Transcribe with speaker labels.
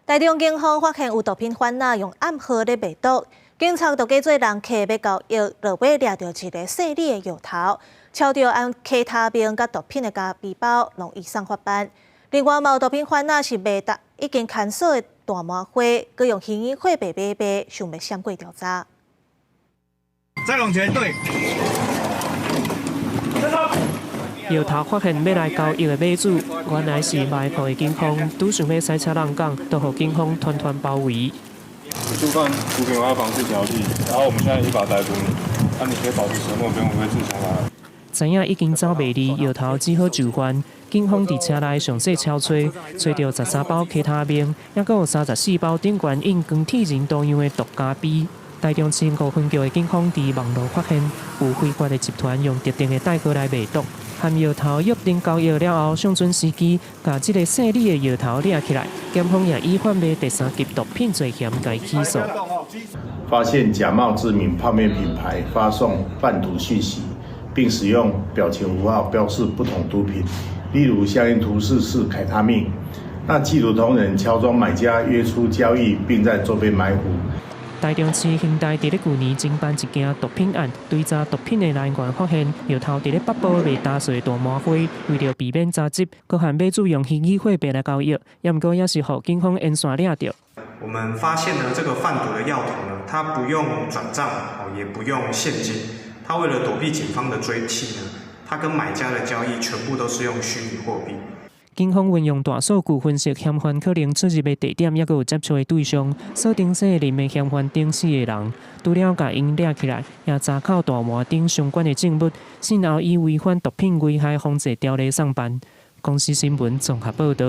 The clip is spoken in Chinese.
Speaker 1: 台中警方发现有毒品贩仔用暗号咧卖毒，警察就假做人客要交易，落尾掠到一个细粒的药头，抄到按K他命甲毒品的家背包，容易送法办。另外，有毒品贩仔是卖已经看守的大麻花，佮用嫌疑货币买卖，想要闪过调查。
Speaker 2: 再往前对。
Speaker 3: 药头发现要来交易的买主，原来是卖铺的警方，拄想要塞车人港，都被警方团团包围。
Speaker 4: 触犯毒品危害防治条例，然后我们现在依法逮捕你，你可以保持沉默，不用违自强来。
Speaker 3: 知影已经走袂离，药头只好就范。警方伫车内详细敲吹，吹到13包K他命，也阁有34包顶悬印光体人多样的毒咖啡。 台中市5分局的警方伫网络发现，有非法的集团用特定的代号来卖毒，含药头约定交易了后，上准时机，把这个细粒的药头掠起来，检方也以贩卖第3级毒品罪嫌该起诉。
Speaker 5: 发现假冒知名泡面品牌发送贩毒讯息，并使用表情符号标示不同毒品，例如相应图示是凯他命。那缉毒同仁乔装买家约出交易，并在周边埋伏。
Speaker 3: 台中市刑大伫咧去年侦办一件毒品案，追查毒品的来源，发现药头伫咧北部卖打碎大麻花，为了避免查缉，佮含买主用虚拟货币来交易，也毋过也是互警方沿线掠到。
Speaker 6: 我们发现呢，这个贩毒的药头呢，它不用转账也不用现金，它为了躲避警方的追缉呢，它跟买家的交易全部都是用虚拟货币。
Speaker 3: 警方运用大数据分析嫌犯可能出入的地点，也有接触的对象，锁定姓林的嫌犯等4个人，除了甲因掠起来，也查扣大麻等相关的证物，先后以违反毒品危害防治条例送办。公司新闻综合报道。